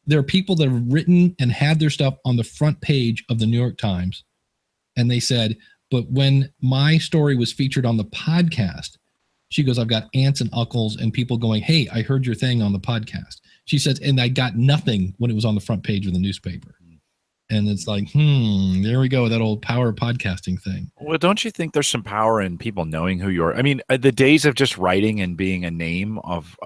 there are people that have written and had their stuff on the front page of the New York Times. And they said, but when my story was featured on the podcast, she goes, I've got aunts and uncles and people going, hey, I heard your thing on the podcast. She says, and I got nothing when it was on the front page of the newspaper. And it's like, there we go, that old power of podcasting thing. Well, don't you think there's some power in people knowing who you are? I mean, the days of just writing and being a name of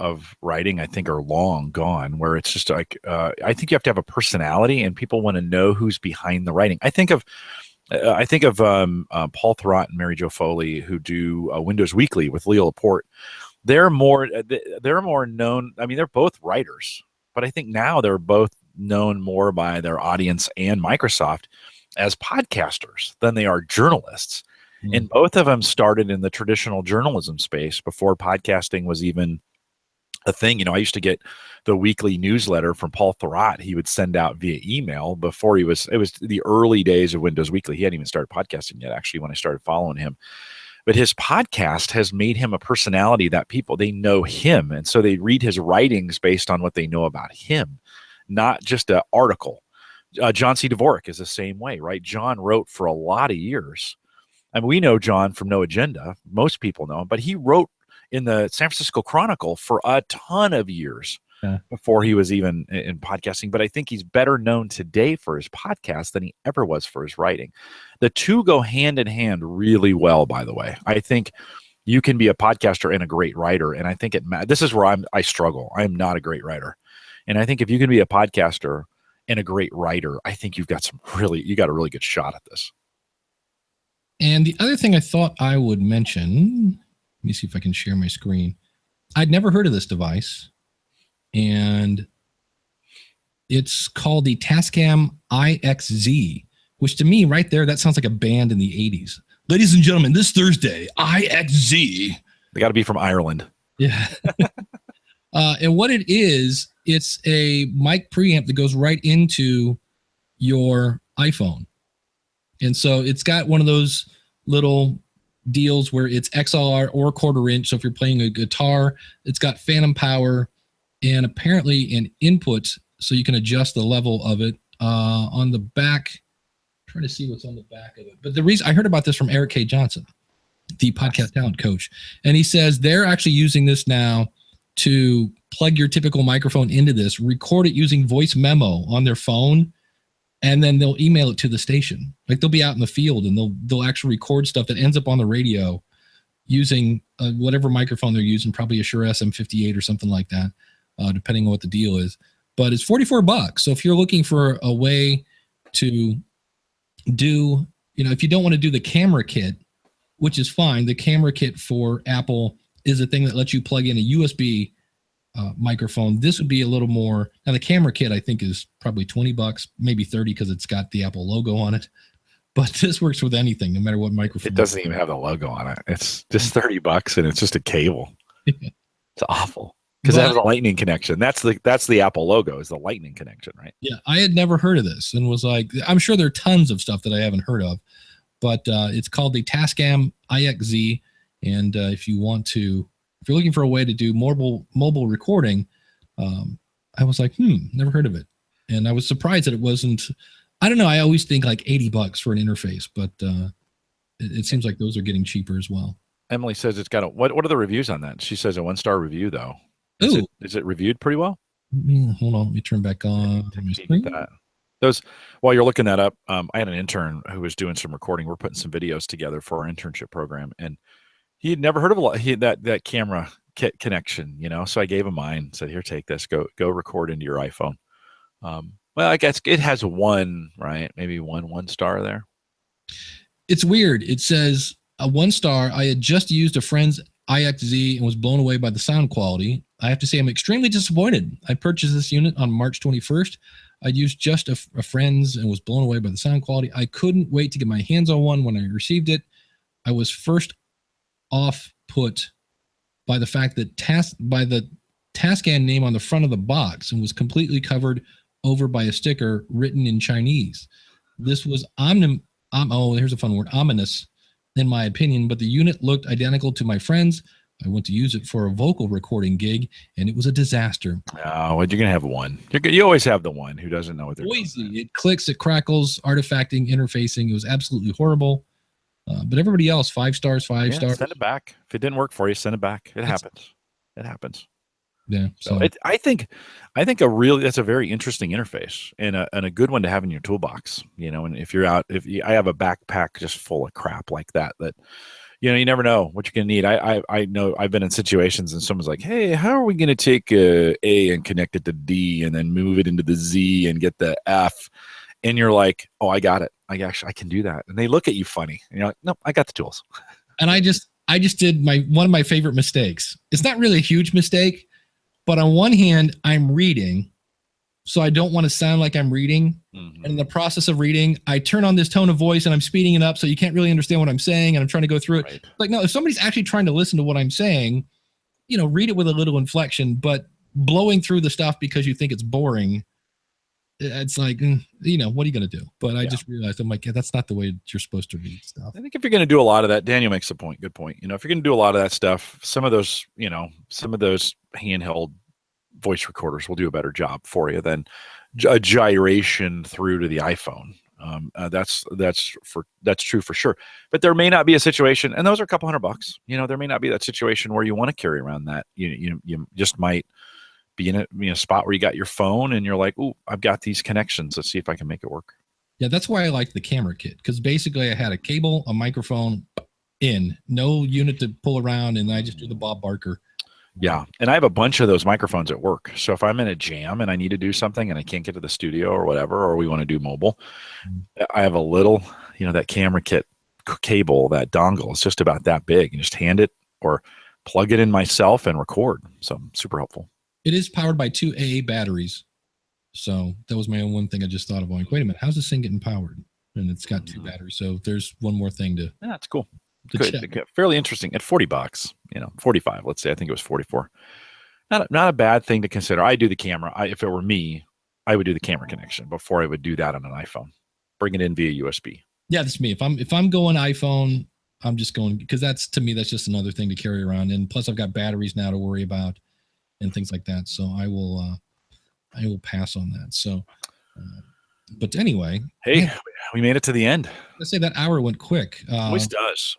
writing, I think, are long gone, where it's just like, I think you have to have a personality and people want to know who's behind the writing. I think of Paul Thurrott and Mary Jo Foley, who do Windows Weekly with Leo Laporte. They're more known. I mean, they're both writers, but I think now they're both known more by their audience and Microsoft as podcasters than they are journalists. And both of them started in the traditional journalism space before podcasting was even a thing. I used to get the weekly newsletter from Paul Thurrott. He would send out via email before it was the early days of Windows Weekly. He hadn't even started podcasting yet, actually, when I started following him. But his podcast has made him a personality that they know him. And so they read his writings based on what they know about him, not just an article. John C. Dvorak is the same way, right? John wrote for a lot of years I mean, we know John from No Agenda. Most people know him, but he wrote in the San Francisco Chronicle for a ton of years before he was even in podcasting. But I think he's better known today for his podcast than he ever was for his writing. The two go hand in hand really well, by the way. I think you can be a podcaster and a great writer. And I think this is where I struggle. I am not a great writer. And I think if you can be a podcaster and a great writer, I think you got a really good shot at this. And the other thing I thought I would mention, let me see if I can share my screen. I'd never heard of this device, and it's called the Tascam IXZ, which to me right there, that sounds like a band in the 80s. Ladies and gentlemen, this Thursday, IXZ. They got to be from Ireland. Yeah. And what it is, it's a mic preamp that goes right into your iPhone. And so it's got one of those little deals where it's XLR or quarter inch. So if you're playing a guitar, it's got phantom power and apparently an input so you can adjust the level of it. On the back, I'm trying to see what's on the back of it. But the reason I heard about this from Eric K. Johnson, the podcast talent coach, and he says they're actually using this now to plug your typical microphone into this, record it using voice memo on their phone, and then they'll email it to the station. Like they'll be out in the field and they'll actually record stuff that ends up on the radio using whatever microphone they're using, probably a Shure SM58 or something like that, depending on what the deal is. But it's $44. So if you're looking for a way to do, if you don't want to do the camera kit, which is fine, the camera kit for Apple is a thing that lets you plug in a USB microphone. This would be a little more. Now the camera kit I think is probably $20, maybe 30 because it's got the Apple logo on it. But this works with anything, no matter what microphone. It doesn't even have the logo on it. It's just $30 and it's just a cable. It's awful because it has a lightning connection. That's the Apple logo is the lightning connection, right? Yeah, I had never heard of this and was like, I'm sure there are tons of stuff that I haven't heard of, but it's called the Tascam IXZ. And if you're looking for a way to do mobile recording, I was like, never heard of it. And I was surprised that it wasn't, I don't know. I always think like $80 for an interface, but it seems like those are getting cheaper as well. Emily says it's got what are the reviews on that? She says a 1-star review though. Is it reviewed pretty well? Hold on. Let me turn back on. Those, while you're looking that up, I had an intern who was doing some recording. We're putting some videos together for our internship program, and he had never heard of that camera kit connection, So I gave him mine. Said, "Here, take this. Go record into your iPhone." Well, I guess it has one, right? Maybe one star there. It's weird. It says a 1-star. I had just used a friend's IXZ and was blown away by the sound quality. I have to say I'm extremely disappointed. I purchased this unit on March 21st. I'd used just a friend's and was blown away by the sound quality. I couldn't wait to get my hands on one when I received it. I was first off put by the fact that by the Tascam name on the front of the box and was completely covered over by a sticker written in Chinese. This was here's a fun word, ominous in my opinion, but the unit looked identical to my friend's. I went to use it for a vocal recording gig, and it was a disaster. Oh, well, you're going to have one. You always have the one who doesn't know what they're doing. It clicks, it crackles, artifacting, interfacing. It was absolutely horrible. But everybody else, 5 stars, 5 stars. Send it back. If it didn't work for you, send it back. It happens. It happens. Yeah. So I think that's a very interesting interface and a good one to have in your toolbox. And if you're out, I have a backpack just full of crap like that. You never know what you're going to need. I know I've been in situations and someone's like, hey, how are we going to take A and connect it to D and then move it into the Z and get the F? And you're like, oh, I got it. I can do that. And they look at you funny. And you're like, no, I got the tools. And I just did one of my favorite mistakes. It's not really a huge mistake, but on one hand, I'm reading, so I don't want to sound like I'm reading. Mm-hmm. And in the process of reading, I turn on this tone of voice and I'm speeding it up so you can't really understand what I'm saying. And I'm trying to go through it. Right. Like, no, if somebody's actually trying to listen to what I'm saying, read it with a little inflection, but blowing through the stuff because you think it's boring, it's like, what are you going to do? But I just realized, I'm like, that's not the way you're supposed to read stuff. I think if you're going to do a lot of that, Daniel makes a point. Good point. If you're going to do a lot of that stuff, some of those handheld voice recorders will do a better job for you than a gyration through to the iPhone. That's true for sure. But there may not be a situation, and those are a couple $100. There may not be that situation where you want to carry around that. You just might be in a spot where you got your phone and you're like, "Ooh, I've got these connections. Let's see if I can make it work." Yeah, that's why I like the camera kit, because basically I had a cable, a microphone, no unit to pull around, and I just do the Bob Barker. Yeah, and I have a bunch of those microphones at work. So if I'm in a jam and I need to do something and I can't get to the studio or whatever, or we want to do mobile, I have a little, that camera kit cable, that dongle. It's just about that big, and just hand it or plug it in myself and record. So super helpful. It is powered by 2 AA batteries. So that was my own one thing I just thought of. Like, wait a minute, how's this thing getting powered? And it's got 2 batteries. So there's one more thing to. Yeah, that's cool. Good. Fairly interesting at $40, 45, let's say. I think it was 44. Not a bad thing to consider. I do the camera. If it were me, I would do the camera connection before I would do that on an iPhone. Bring it in via USB. Yeah, that's me. If I'm going iPhone, I'm just going, because that's just another thing to carry around. And plus I've got batteries now to worry about and things like that. So I will pass on that. So, but anyway, hey, we made it to the end. Let's say that hour went quick. Always does.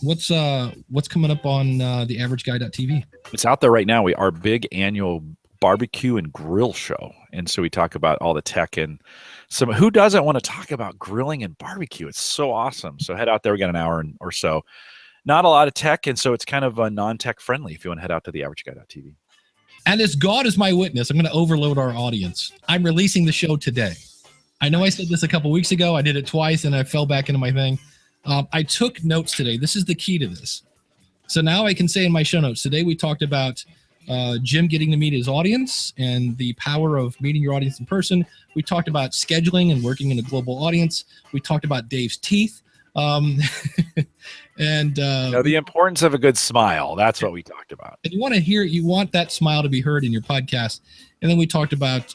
What's coming up on the averageguy.tv? It's out there right now. Our big annual barbecue and grill show. And so we talk about all the tech and who doesn't want to talk about grilling and barbecue? It's so awesome. So head out there. We got an hour or so. Not a lot of tech. And so it's kind of non-tech friendly if you want to head out to the averageguy.tv. And as God is my witness, I'm going to overload our audience. I'm releasing the show today. I know I said this a couple weeks ago. I did it twice and I fell back into my thing. I took notes today. This is the key to this. So now I can say in my show notes, today we talked about Jim getting to meet his audience and the power of meeting your audience in person. We talked about scheduling and working in a global audience. We talked about Dave's teeth. And the importance of a good smile. That's what we talked about. And you want that smile to be heard in your podcast. And then we talked about,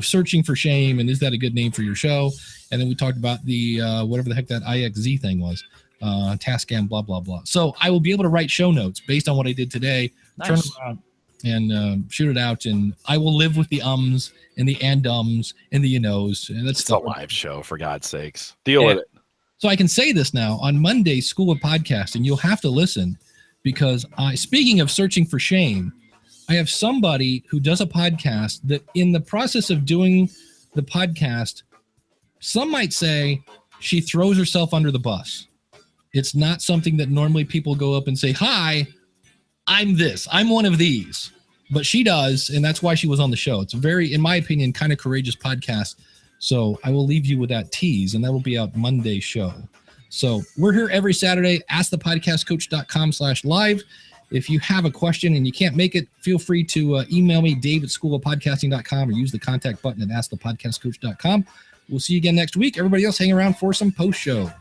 searching for shame. And is that a good name for your show? And then we talked about the, whatever the heck that IXZ thing was, Tascam, blah, blah, blah. So I will be able to write show notes based on what I did today, turn around and shoot it out. And I will live with the ums and the and-ums and the you-knows. And that's a live show, for God's sakes. Deal with it. So I can say this now on Monday's School of Podcasting. You'll have to listen because speaking of searching for shame, I have somebody who does a podcast that in the process of doing the podcast, some might say she throws herself under the bus. It's not something that normally people go up and say, hi, I'm this, I'm one of these, but she does. And that's why she was on the show. It's a very, in my opinion, kind of courageous podcast. So I will leave you with that tease, and that will be out Monday's show. So we're here every Saturday. AskThePodcastCoach.com/live. If you have a question and you can't make it, feel free to email me, dave@schoolofpodcasting.com, or use the contact button at AskThePodcastCoach.com. We'll see you again next week. Everybody else hang around for some post show.